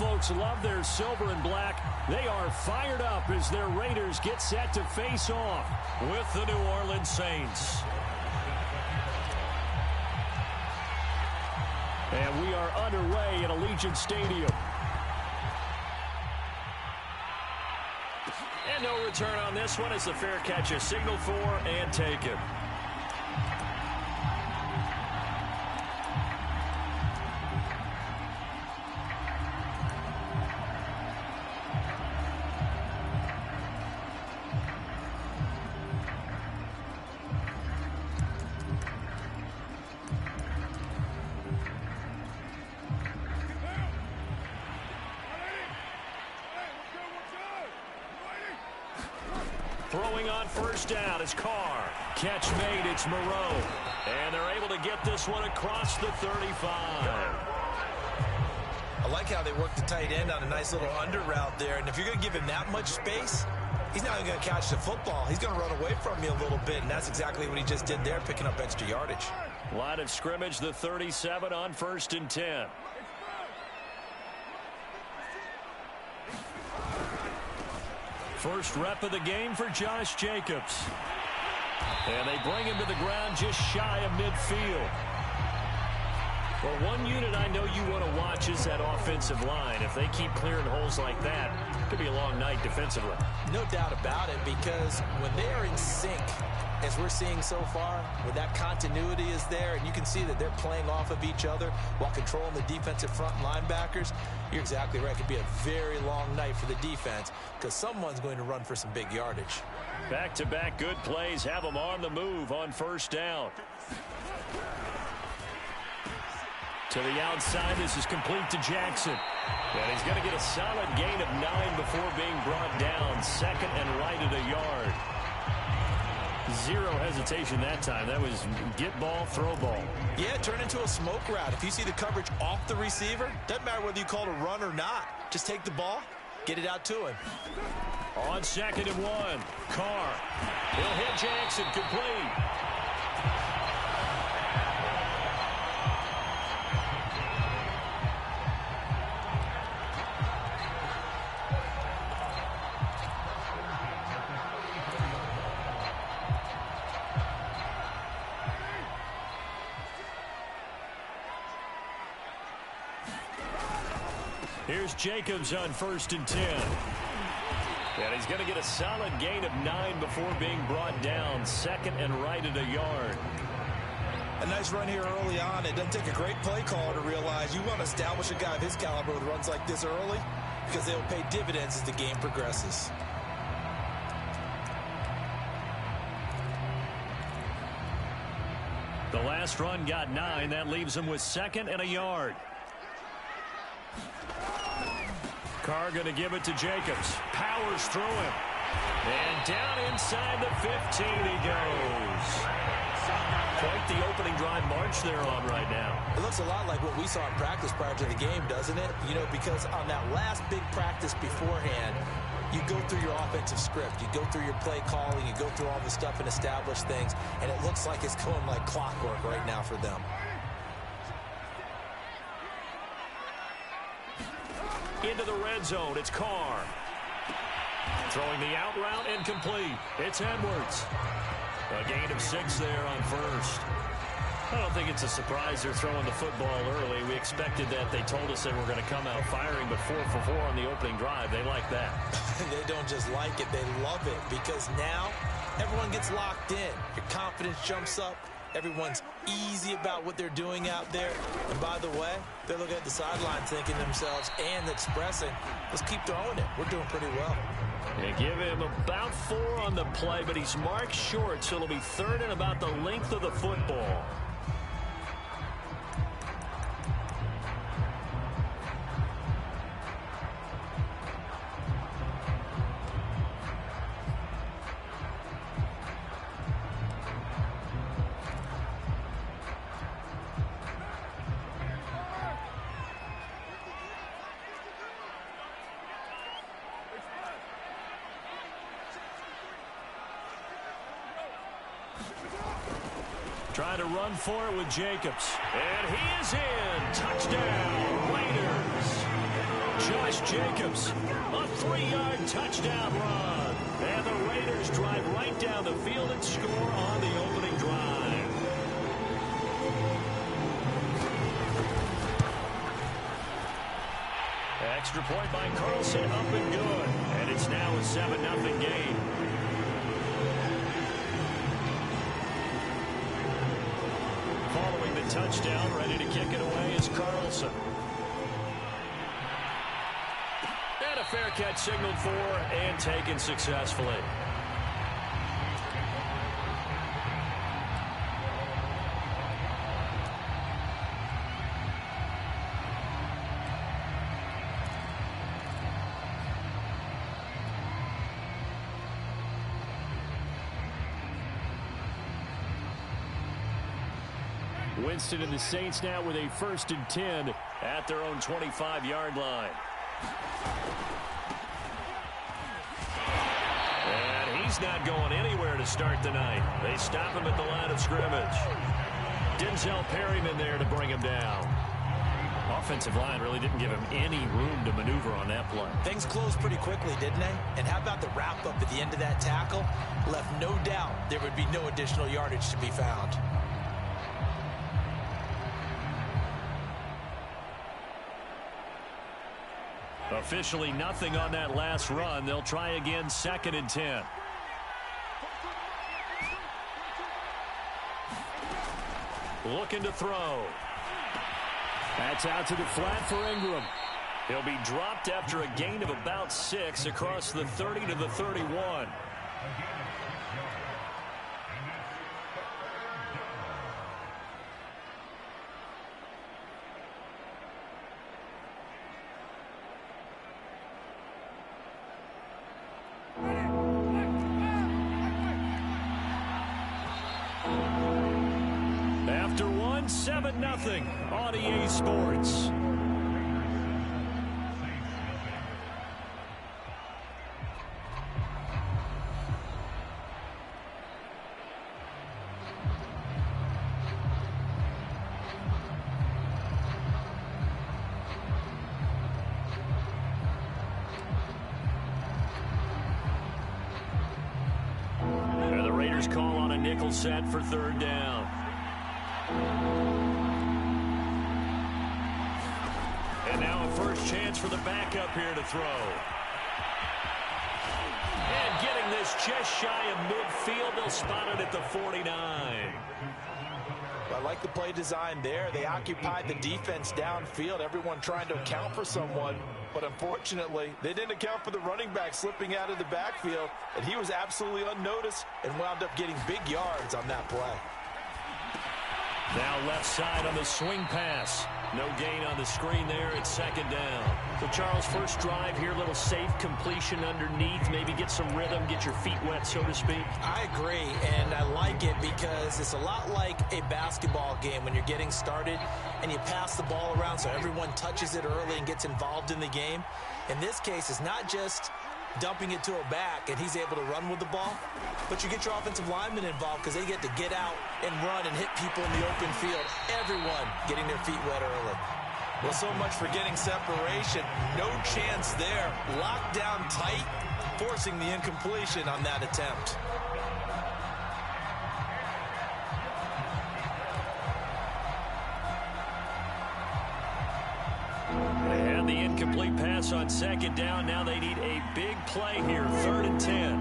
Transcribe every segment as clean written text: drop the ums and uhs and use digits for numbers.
folks love their silver and black. They are fired up as their Raiders get set to face off with the New Orleans Saints. And we are underway at Allegiant Stadium. And no return on this one as the fair catch is signaled for and taken. Throwing on first down is Carr. Catch made, it's Moreau. And they're able to get this one across the 35. I like how they work the tight end on a nice little under route there. And if you're going to give him that much space, he's not even going to catch the football. He's going to run away from you a little bit, and that's exactly what he just did there, picking up extra yardage. Line of scrimmage, the 37 on 1st and 10. First rep of the game for Josh Jacobs. And they bring him to the ground just shy of midfield. Well, one unit I know you want to watch is that offensive line. If they keep clearing holes like that, it could be a long night defensively. No doubt about it, because when they are in sync, as we're seeing so far, where that continuity is there, and you can see that they're playing off of each other while controlling the defensive front linebackers, you're exactly right. It could be a very long night for the defense because someone's going to run for some big yardage. Back-to-back good plays have them on the move on first down. To the outside, this is complete to Jackson. And he's going to get a solid gain of 9 before being brought down. Second and right at a yard. Zero hesitation that time. That was get ball, throw ball. Yeah, turn into a smoke route. If you see the coverage off the receiver, doesn't matter whether you call it a run or not. Just take the ball, get it out to him. On 2nd and 1, Carr. He'll hit Jackson, complete. Here's Jacobs on 1st and 10. And he's going to get a solid gain of 9 before being brought down. Second and right at a yard. A nice run here early on. It doesn't take a great play caller to realize you want to establish a guy of his caliber with runs like this early because they'll pay dividends as the game progresses. The last run got 9. That leaves him with 2nd and a yard. Carr going to give it to Jacobs. Powers through him. And down inside the 15 he goes. Quite the opening drive march they're on right now. It looks a lot like what we saw in practice prior to the game, doesn't it? You know, because on that last big practice beforehand, you go through your offensive script. You go through your play calling. You go through all the stuff and establish things. And it looks like it's going like clockwork right now for them. Into the red zone, it's Carr. Throwing the out route, incomplete. It's Edwards. A gain of 6 there on first. I don't think it's a surprise they're throwing the football early. We expected that. They told us they were going to come out firing, but 4 for 4 on the opening drive. They like that. They don't just like it, they love it, because now everyone gets locked in. Your confidence jumps up. Everyone's easy about what they're doing out there. And by the way, they're looking at the sideline thinking to themselves and expressing, let's keep throwing it. We're doing pretty well. They give him about 4 on the play, but he's marked short, so it'll be 3rd and about the length of the football. Trying to run for it with Jacobs. And he is in. Touchdown, Raiders. Josh Jacobs, a 3-yard touchdown run. And the Raiders drive right down the field and score on the opening drive. Extra point by Carlson, up and good. And it's now a 7-0 game. Following the touchdown, ready to kick it away is Carlson. And a fair catch signaled for and taken successfully. Winston and the Saints now with a 1st and 10 at their own 25-yard line. And he's not going anywhere to start the night. They stop him at the line of scrimmage. Denzel Perryman there to bring him down. Offensive line really didn't give him any room to maneuver on that play. Things closed pretty quickly, didn't they? And how about the wrap-up at the end of that tackle? Left no doubt there would be no additional yardage to be found. Officially nothing on that last run. They'll try again, 2nd and 10. Looking to throw. That's out to the flat for Ingram. He'll be dropped after a gain of about 6 across the 30 to the 31. After 7-0 on EA Sports. And the Raiders call on a nickel set for 3rd down. And now a first chance for the backup here to throw. And getting this just shy of midfield, they'll spot it at the 49. I like the play design there. They occupied the defense downfield, everyone trying to account for someone. But unfortunately, they didn't account for the running back slipping out of the backfield, and he was absolutely unnoticed and wound up getting big yards on that play. Now left side on the swing pass. No gain on the screen there. It's 2nd down. So, Charles, first drive here, little safe completion underneath. Maybe get some rhythm, get your feet wet, so to speak. I agree, and I like it because it's a lot like a basketball game when you're getting started and you pass the ball around so everyone touches it early and gets involved in the game. In this case, it's not just dumping it to a back and he's able to run with the ball, but you get your offensive linemen involved because they get to get out and run and hit people in the open field. Everyone getting their feet wet early. Well, so much for getting separation. No chance there. Locked down tight, forcing the incompletion on that attempt. And the incomplete pass on 2nd down. Now they need a big play here. 3rd and 10.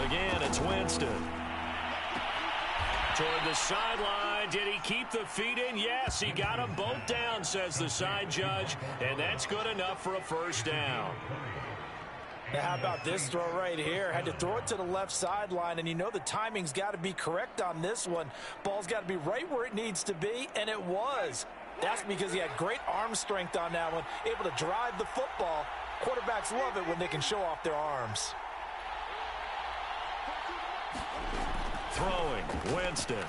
Again, it's Winston. Toward the sideline. Did he keep the feet in? Yes, he got them both down, says the side judge. And that's good enough for a 1st down. Now, how about this throw right here? Had to throw it to the left sideline, and you know the timing's got to be correct on this one. Ball's got to be right where it needs to be, and it was. That's because he had great arm strength on that one, able to drive the football. Quarterbacks love it when they can show off their arms. Throwing, Winston.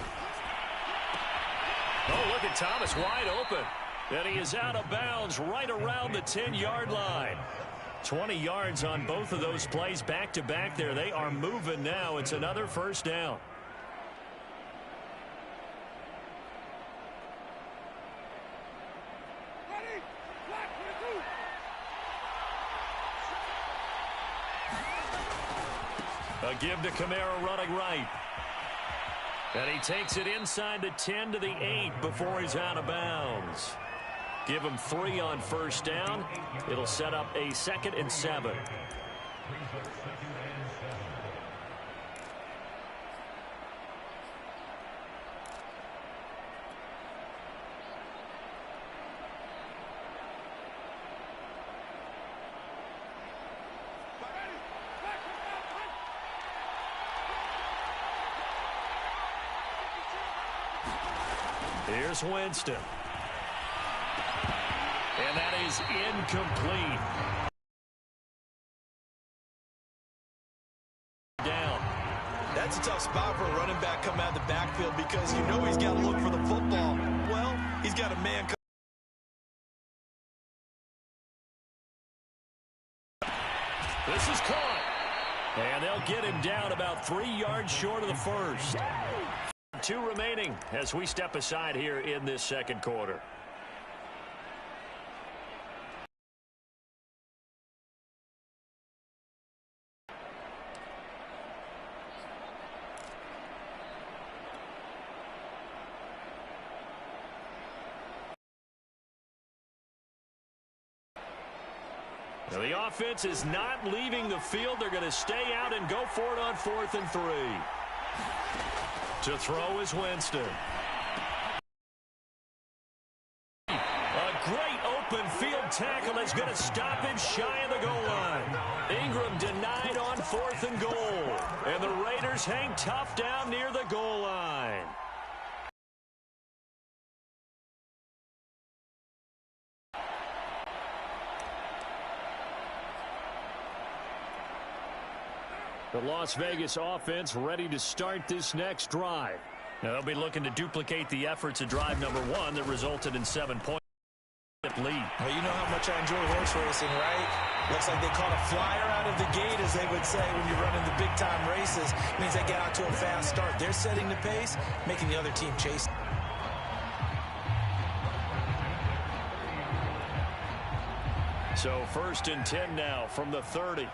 Oh, look at Thomas wide open. And he is out of bounds right around the 10-yard line. 20 yards on both of those plays back-to-back there. They are moving now. It's another 1st down. A give to Kamara running right. And he takes it inside the 10 to the 8 before he's out of bounds. Give him 3 on first down. It'll set up a 2nd and 7. Here's Winston. And that is incomplete. Down. That's a tough spot for a running back coming out of the backfield because you know he's got to look for the football. Well, he's got a man. This is caught. And they'll get him down about 3 yards short of the first. 2 remaining as we step aside here in this second quarter. Now the offense is not leaving the field. They're going to stay out and go for it on 4th and 3. To throw is Winston. A great open field tackle is going to stop him shy of the goal line. Ingram denied on 4th and goal. And the Raiders hang tough down near the goal line. The Las Vegas offense ready to start this next drive. Now they'll be looking to duplicate the efforts of drive number 1 that resulted in 7 points lead. Well, you know how much I enjoy horse racing, right? Looks like they caught a flyer out of the gate, as they would say when you're running the big-time races. It means they get out to a fast start. They're setting the pace, making the other team chase. So 1st and 10 now from the 30.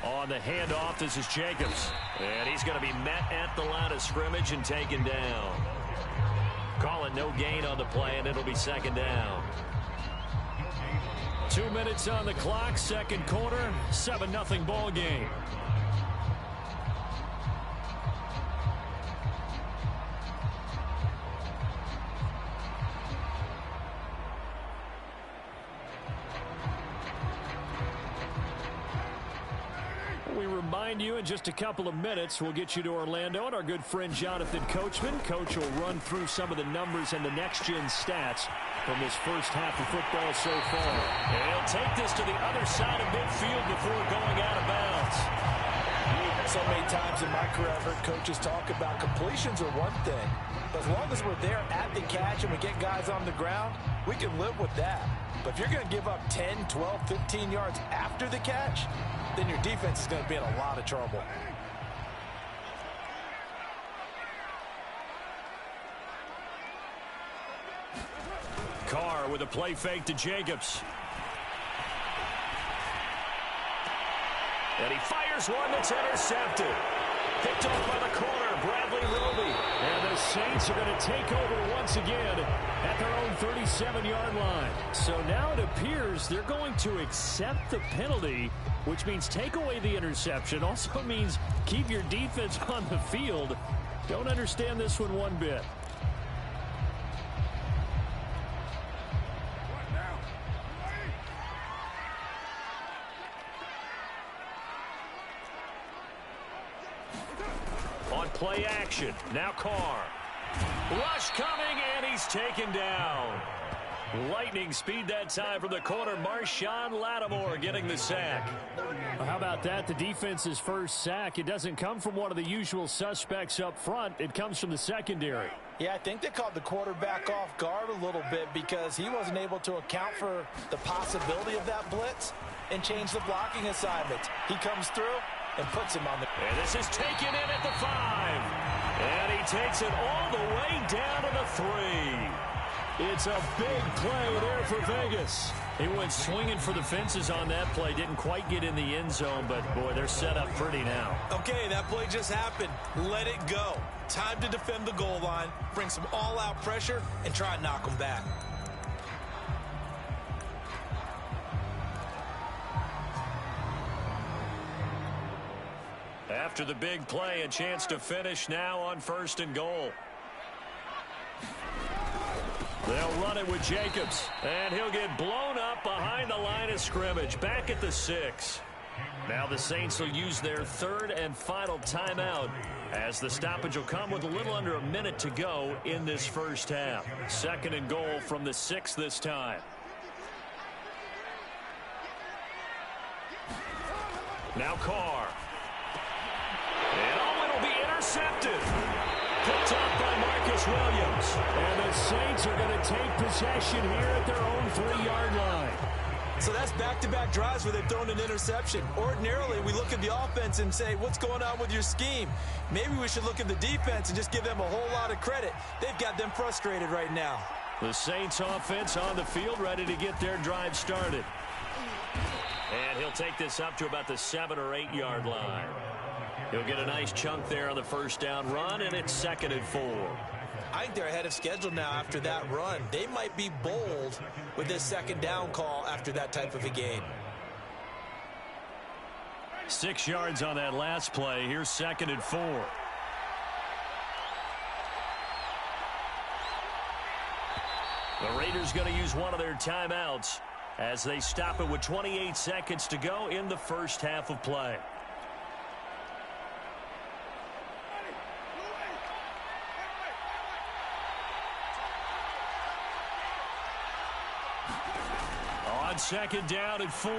On the handoff, this is Jacobs. And he's going to be met at the line of scrimmage and taken down. Call it no gain on the play, and it'll be 2nd down. 2 minutes on the clock, second quarter, 7-0 ball game. You in just a couple of minutes. We'll get you to Orlando and our good friend Jonathan Coachman. Coach will run through some of the numbers and the next-gen stats from this first half of football so far. And he'll take this to the other side of midfield before going out of bounds. So many times in my career, I've heard coaches talk about completions are one thing. But as long as we're there at the catch and we get guys on the ground, we can live with that. But if you're going to give up 10, 12, 15 yards after the catch, then your defense is going to be in a lot of trouble. Carr with a play fake to Jacobs. And he fires one that's intercepted. Picked off by the corner, Bradley Roby. And the Saints are going to take over once again at their own 37-yard line. So now it appears they're going to accept the penalty, which means take away the interception. Also means keep your defense on the field. Don't understand this one bit. On play action, now Carr. Rush coming, and he's taken down. Lightning speed that time from the corner. Marshawn Lattimore getting the sack. Well, how about that? The defense's first sack. It doesn't come from one of the usual suspects up front. It comes from the secondary. Yeah, I think they caught the quarterback off guard a little bit because he wasn't able to account for the possibility of that blitz and change the blocking assignments. He comes through and puts him on the... And this is taken in at the 5. And he takes it all the way down to the 3. It's a big play there for Vegas. He went swinging for the fences on that play. Didn't quite get in the end zone, but, boy, they're set up pretty now. Okay, that play just happened. Let it go. Time to defend the goal line, bring some all-out pressure, and try and knock them back. After the big play, a chance to finish now on 1st and goal. They'll run it with Jacobs, and he'll get blown up behind the line of scrimmage, back at the 6. Now the Saints will use their 3rd and final timeout as the stoppage will come with a little under a minute to go in this first half. 2nd and goal from the 6 this time. Now Carr. And oh, it'll be intercepted. Picked up by Marcus Williams. And the Saints are going to take possession here at their own 3-yard line. So that's back-to-back drives where they've thrown an interception. Ordinarily, we look at the offense and say, what's going on with your scheme? Maybe we should look at the defense and just give them a whole lot of credit. They've got them frustrated right now. The Saints offense on the field, ready to get their drive started. And he'll take this up to about the 7 or 8 yard line. He'll get a nice chunk there on the first down run, and it's 2nd and 4. I think they're ahead of schedule now after that run. They might be bold with this 2nd down call after that type of a gain. 6 yards on that last play. Here's 2nd and 4. The Raiders going to use one of their timeouts as they stop it with 28 seconds to go in the first half of play. On 2nd down and 4,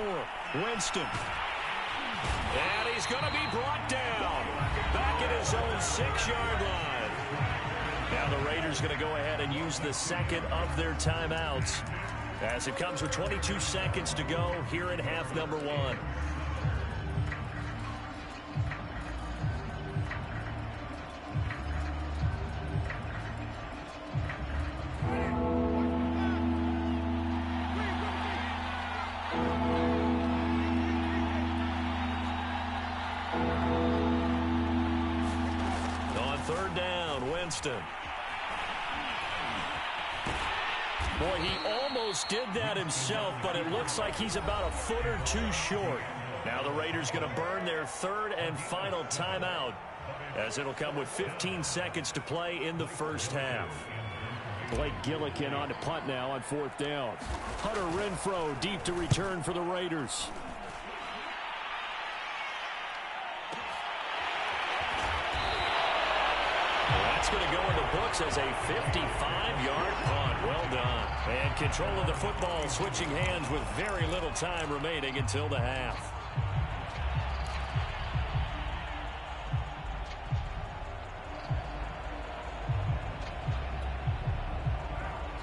Winston. And he's going to be brought down back at his own 6-yard line. Now the Raiders going to go ahead and use the 2nd of their timeouts as it comes with 22 seconds to go here in half number 1. On 3rd down, Winston. Boy, he almost did that himself, but it looks like he's about a foot or 2 short. Now the Raiders going to burn their 3rd and final timeout as it'll come with 15 seconds to play in the first half. Blake Gillikin on to punt now on 4th down. Hunter Renfrow deep to return for the Raiders. That's going to go in the books as a 55-yard punt. Well done. And control of the football switching hands with very little time remaining until the half.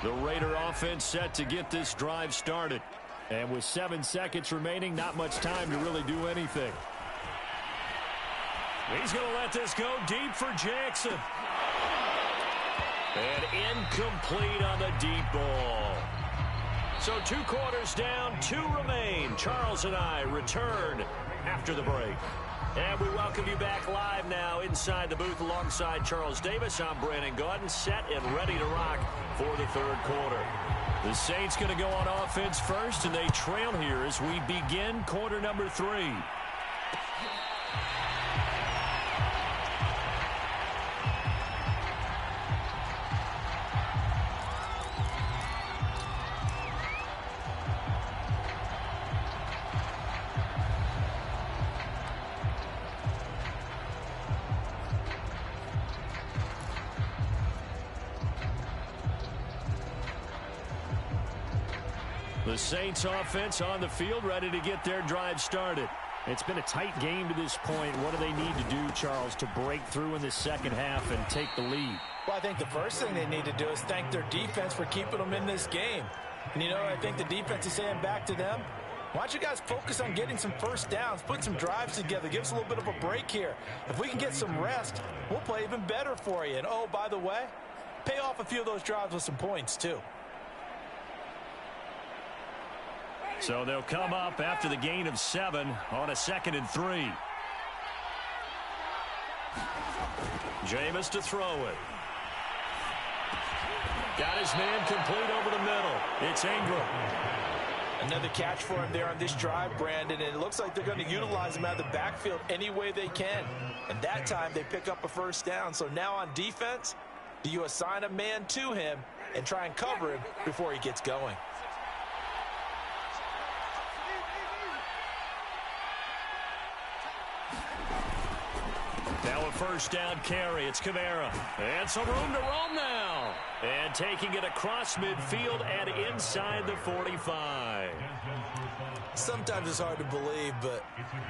The Raider offense set to get this drive started. And with 7 seconds remaining, not much time to really do anything. He's going to let this go deep for Jackson. And incomplete on the deep ball. So 2 quarters down, 2 remain. Charles and I return after the break. And we welcome you back live now inside the booth alongside Charles Davis. I'm Brandon Gaudin, set and ready to rock for the 3rd quarter. The Saints going to go on offense first, and they trail here as we begin quarter number 3. The Saints offense on the field, ready to get their drive started. It's been a tight game to this point. What do they need to do, Charles, to break through in the second half and take the lead? Well, I think the first thing they need to do is thank their defense for keeping them in this game. And, you know, I think the defense is saying back to them, why don't you guys focus on getting some first downs, put some drives together, give us a little bit of a break here. If we can get some rest, we'll play even better for you. And, oh, by the way, pay off a few of those drives with some points, too. So they'll come up after the gain of 7 on a 2nd and 3. Jameis to throw it. Got his man complete over the middle. It's Ingram. Another catch for him there on this drive, Brandon, and it looks like they're going to utilize him out of the backfield any way they can. And that time they pick up a first down. So now on defense, do you assign a man to him and try and cover him before he gets going? Now a first down carry. It's Kamara. And some room to roam now. And taking it across midfield and inside the 45. Sometimes it's hard to believe, but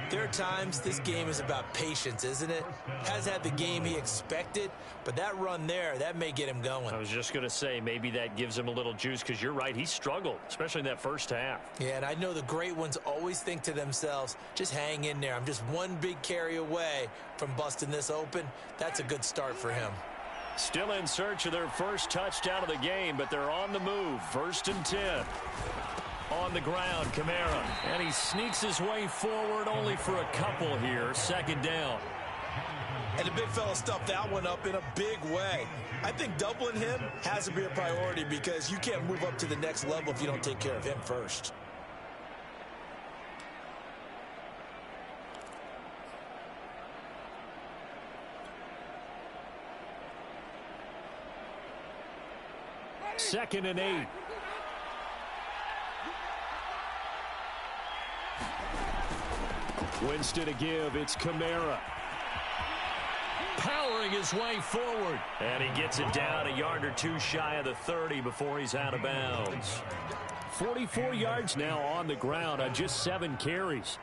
there are times this game is about patience, isn't it? Has had the game he expected, but that run there, that may get him going. I was just going to say, maybe that gives him a little juice, because you're right, he struggled, especially in that first half. Yeah, and I know the great ones always think to themselves, just hang in there. I'm just one big carry away from busting this open. That's a good start for him. Still in search of their first touchdown of the game, but they're on the move. 1st and 10. On the ground, Kamara. And he sneaks his way forward only for a couple here. 2nd down. And the big fella stuffed that one up in a big way. I think doubling him has to be a priority because you can't move up to the next level if you don't take care of him first. Second and 8. Winston to give. It's Kamara. Powering his way forward. And he gets it down a yard or two shy of the 30 before he's out of bounds. 44 yards now on the ground on just 7 carries.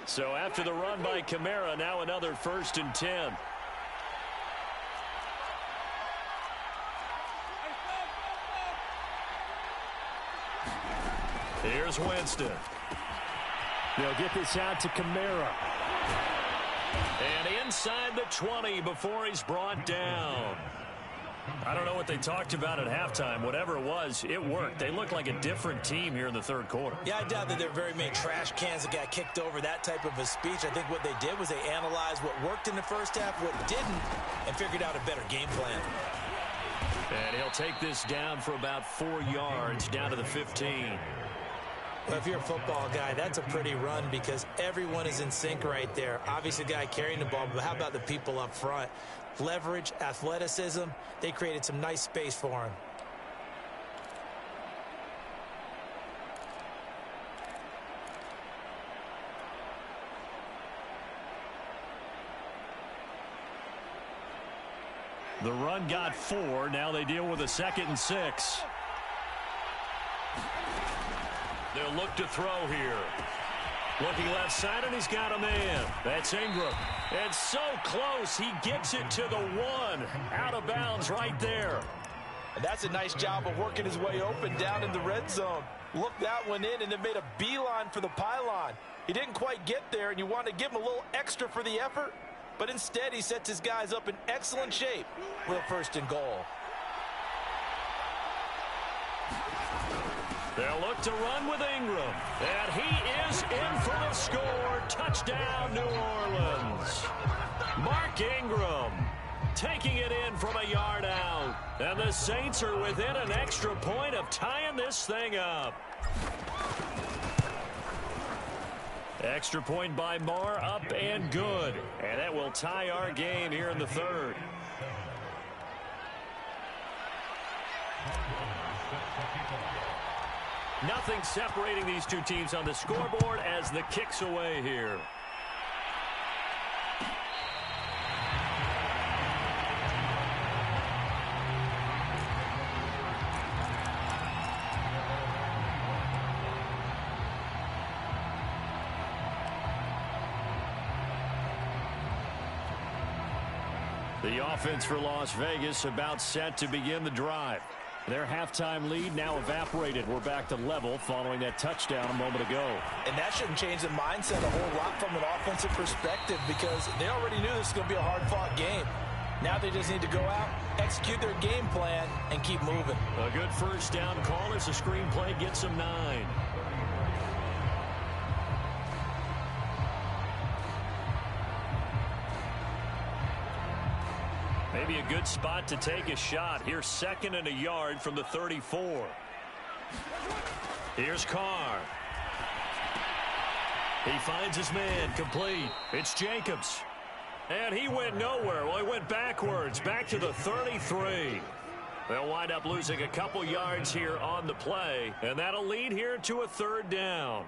So after the run by Kamara, now another 1st and 10. Here's Winston. They'll get this out to Kamara. And inside the 20 before he's brought down. I don't know what they talked about at halftime. Whatever it was, it worked. They looked like a different team here in the 3rd quarter. Yeah, I doubt that there are very many trash cans that got kicked over, that type of a speech. I think what they did was they analyzed what worked in the first half, what didn't, and figured out a better game plan. And he'll take this down for about 4 yards, down to the 15. Well, if you're a football guy, that's a pretty run because everyone is in sync right there. Obviously, the guy carrying the ball, but how about the people up front? Leverage, athleticism, they created some nice space for him. The run got 4. Now they deal with a 2nd and 6. They'll look to throw here. Looking left side, and he's got a man. That's Ingram. And so close, he gets it to the 1. Out of bounds right there. And that's a nice job of working his way open down in the red zone. Looked that one in and then made a beeline for the pylon. He didn't quite get there, and you want to give him a little extra for the effort. But instead, he sets his guys up in excellent shape with a 1st and goal. They'll look to run with Ingram. And he is in for the score. Touchdown, New Orleans. Mark Ingram taking it in from a yard out. And the Saints are within an extra point of tying this thing up. Extra point by Marr, up and good. And that will tie our game here in the 3rd. Nothing separating these two teams on the scoreboard as the kick's away here. The offense for Las Vegas about set to begin the drive. Their halftime lead now evaporated. We're back to level following that touchdown a moment ago. And that shouldn't change the mindset a whole lot from an offensive perspective because they already knew this was going to be a hard-fought game. Now they just need to go out, execute their game plan, and keep moving. A good first down call as the screenplay gets them 9. Maybe a good spot to take a shot. Here's 2nd and a yard from the 34. Here's Carr. He finds his man, complete. It's Jacobs. And he went nowhere. Well, he went backwards, back to the 33. They'll wind up losing a couple yards here on the play, and that'll lead here to a 3rd down.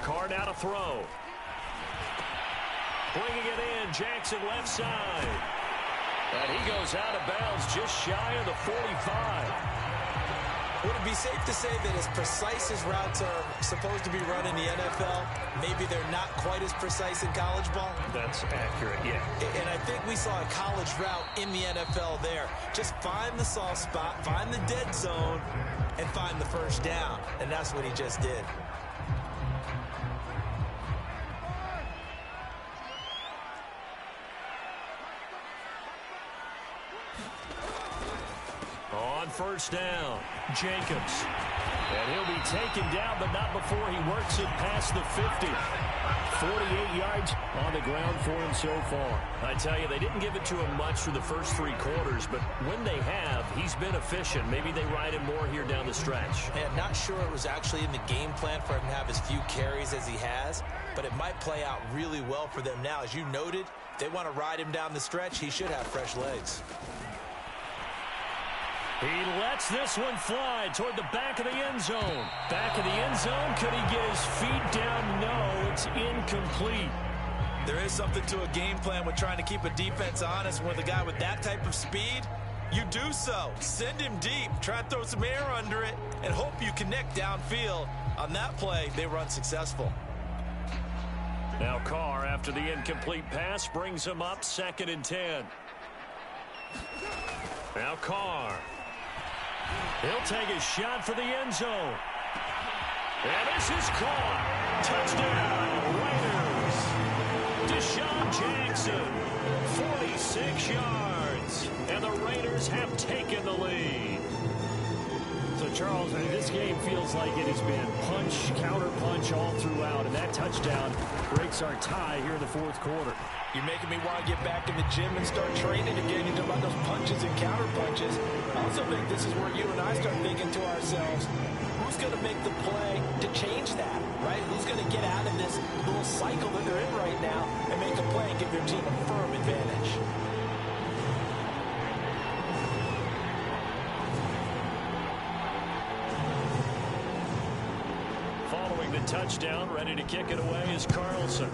Carr now to throw. Bringing it in, Jackson left side. And he goes out of bounds just shy of the 45. Would it be safe to say that as precise as routes are supposed to be run in the NFL, maybe they're not quite as precise in college ball? That's accurate, yeah. And I think we saw a college route in the NFL there. Just find the soft spot, find the dead zone, and find the first down. And that's what he just did. On first down, Jacobs. And he'll be taken down, but not before he works it past the 50. 48 yards on the ground for him so far. I tell you, they didn't give it to him much for the first 3 quarters, but when they have, he's been efficient. Maybe they ride him more here down the stretch. Yeah, not sure it was actually in the game plan for him to have as few carries as he has, but it might play out really well for them now. As you noted, they want to ride him down the stretch. He should have fresh legs. He lets this one fly toward the back of the end zone. Back of the end zone. Could he get his feet down? No, it's incomplete. There is something to a game plan with trying to keep a defense honest. With a guy with that type of speed, you do so. Send him deep. Try and throw some air under it and hope you connect downfield. On that play, they were unsuccessful. Now Carr, after the incomplete pass, brings him up 2nd and 10. Now Carr. He'll take a shot for the end zone. And this is caught. Touchdown, Raiders. Deshaun Jackson, 46 yards. And the Raiders have taken the lead. So, Charles, this game feels like it has been punch, counter punch all throughout. And that touchdown breaks our tie here in the 4th quarter. You're making me want to get back in the gym and start training again. You talk about those punches and counter punches. I also think this is where you and I start thinking to ourselves, who's going to make the play to change that, right? Who's going to get out of this little cycle that they're in right now and make a play and give their team a firm advantage? Following the touchdown, ready to kick it away is Carlson.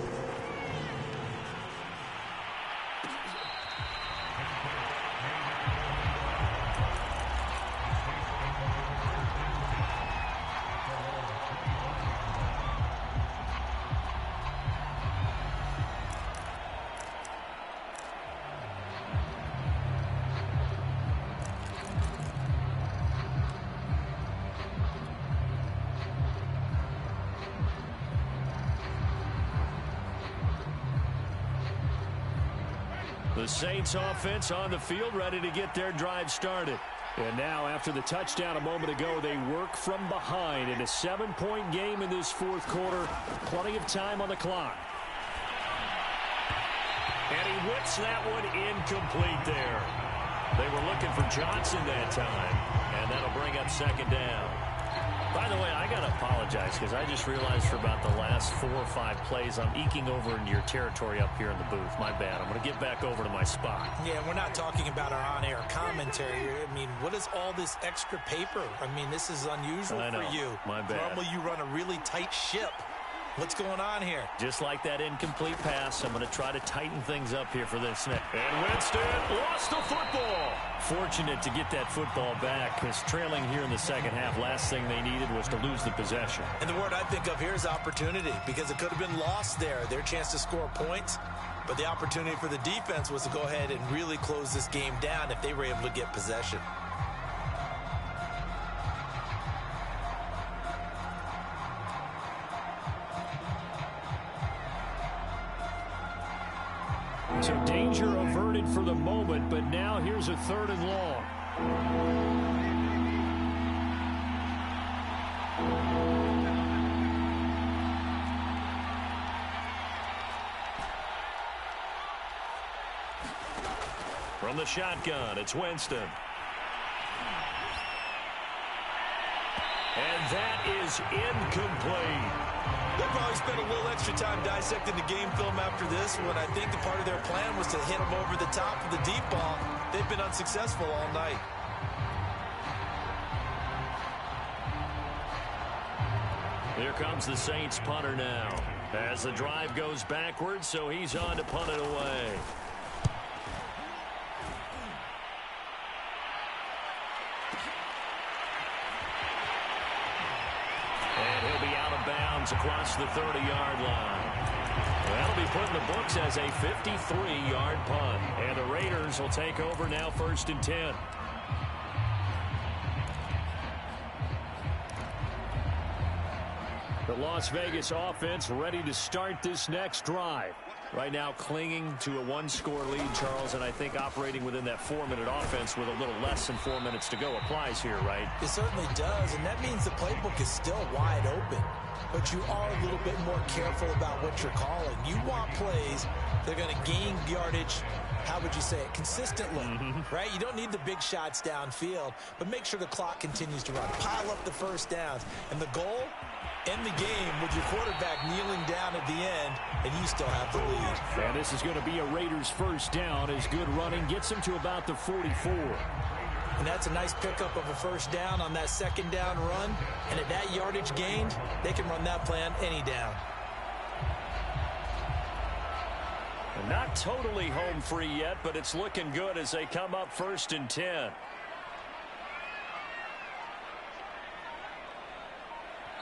The Saints offense on the field ready to get their drive started. And now after the touchdown a moment ago, they work from behind in a 7-point game in this 4th quarter. Plenty of time on the clock. And he whips that one incomplete there. They were looking for Johnson that time. And that'll bring up 2nd down. By the way, I got to apologize because I just realized for about the last 4 or 5 plays, I'm eking over into your territory up here in the booth. My bad. I'm going to get back over to my spot. Yeah, we're not talking about our on-air commentary here. I mean, what is all this extra paper? I mean, this is unusual for you. My bad. Normally you run a really tight ship. What's going on here? Just like that incomplete pass, I'm going to try to tighten things up here for this next. And Winston lost the football. Fortunate to get that football back, because trailing here in the second half, last thing they needed was to lose the possession. And the word I think of here is opportunity, because it could have been lost there. Their chance to score points, but the opportunity for the defense was to go ahead and really close this game down if they were able to get possession. So danger averted for the moment, but now here's a 3rd and long. From the shotgun, it's Winston. And that is incomplete. They'll probably spend a little extra time dissecting the game film after this one. I think the part of their plan was to hit them over the top of the deep ball. They've been unsuccessful all night. Here comes the Saints punter now. As the drive goes backwards, so he's on to punt it away. Across the 30-yard line. That'll be put in the books as a 53-yard punt. And the Raiders will take over now, 1st and 10. The Las Vegas offense ready to start this next drive. Right now clinging to a 1-score lead, Charles, and I think operating within that 4-minute offense with a little less than 4 minutes to go applies here, right? It certainly does, and that means the playbook is still wide open. But you are a little bit more careful about what you're calling. You want plays that are going to gain yardage, how would you say it, consistently, right? You don't need the big shots downfield, but make sure the clock continues to run. Pile up the first downs. And the goal, end the game with your quarterback kneeling down at the end, and you still have the lead. And this is going to be a Raiders 1st down as good running gets them to about the 44. And that's a nice pickup of a 1st down on that 2nd down run. And at that yardage gained, they can run that play on any down. And not totally home free yet, but it's looking good as they come up 1st and 10.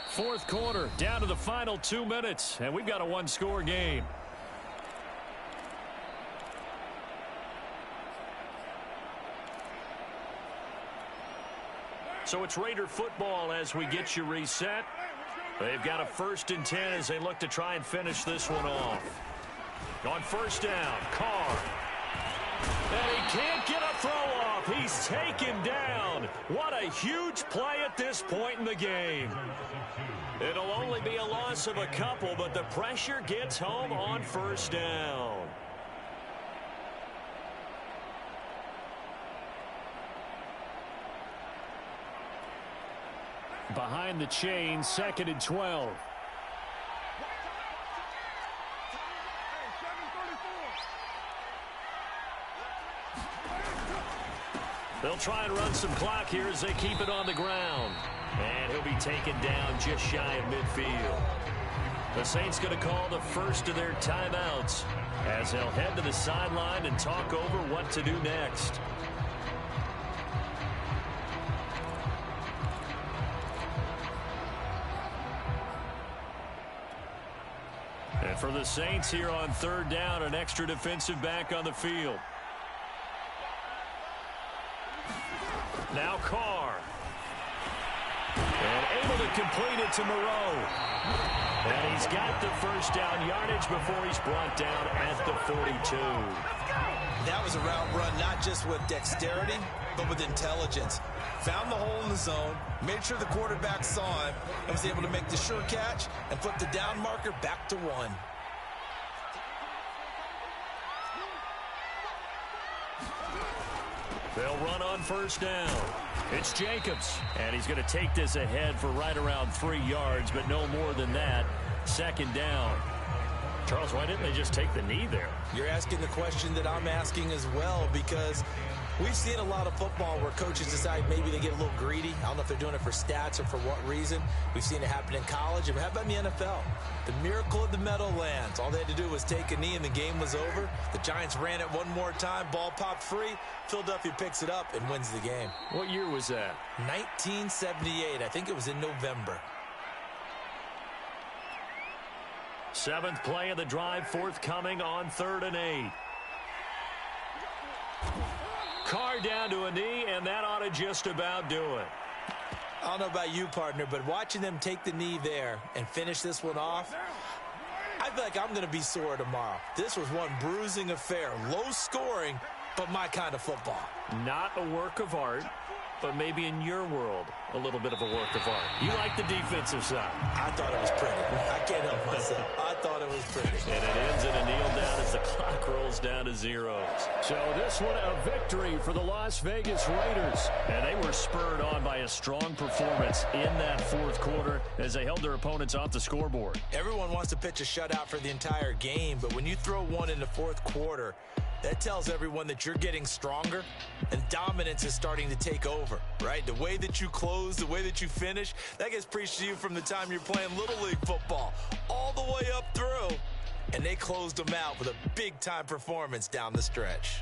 Fourth quarter, down to the final 2 minutes, and we've got a 1-score game. So it's Raider football as we get you reset. They've got a 1st and 10 as they look to try and finish this one off. On 1st down, Carr. And he can't get a throw off. He's taken down. What a huge play at this point in the game. It'll only be a loss of a couple, but the pressure gets home on 1st down. Behind the chain, 2nd and 12. They'll try and run some clock here as they keep it on the ground. And he'll be taken down just shy of midfield. The Saints going to call the first of their timeouts as they'll head to the sideline and talk over what to do next. And for the Saints here on 3rd down, an extra defensive back on the field. Now Carr. And able to complete it to Moreau. And he's got the 1st down yardage before he's brought down at the 42. That was a route run not just with dexterity, but with intelligence. Found the hole in the zone, made sure the quarterback saw him, and was able to make the sure catch and flip the down marker back to 1. They'll run on 1st down. It's Jacobs, and he's going to take this ahead for right around 3 yards, but no more than that. 2nd down. Charles, why didn't they just take the knee there? You're asking the question that I'm asking as well, because We've seen a lot of football where coaches decide maybe they get a little greedy. I don't know if they're doing it for stats or for what reason. We've seen it happen in college. And how about in the NFL? The miracle of the Meadowlands. All they had to do was take a knee and the game was over. The Giants ran it one more time. Ball popped free. Philadelphia picks it up and wins the game. What year was that? 1978. I think it was in November. 7th play of the drive forthcoming on 3rd and 8. Carr down to a knee, and that ought to just about do it. I don't know about you, partner, but watching them take the knee there and finish this one off, I feel like I'm going to be sore tomorrow. This was one bruising affair. Low scoring, but my kind of football. Not a work of art, but maybe in your world, a little bit of a work of art. You like the defensive side. I thought it was pretty. I can't help myself. I thought it was pretty. And it ends in a kneel down as the clock rolls down to zeros. So this one a victory for the Las Vegas Raiders. And they were spurred on by a strong performance in that 4th quarter as they held their opponents off the scoreboard. Everyone wants to pitch a shutout for the entire game, but when you throw one in the 4th quarter, that tells everyone that you're getting stronger and dominance is starting to take over, right? The way that you close, the way that you finish, that gets preached to you from the time you're playing Little League football all the way up through. And they closed them out with a big-time performance down the stretch.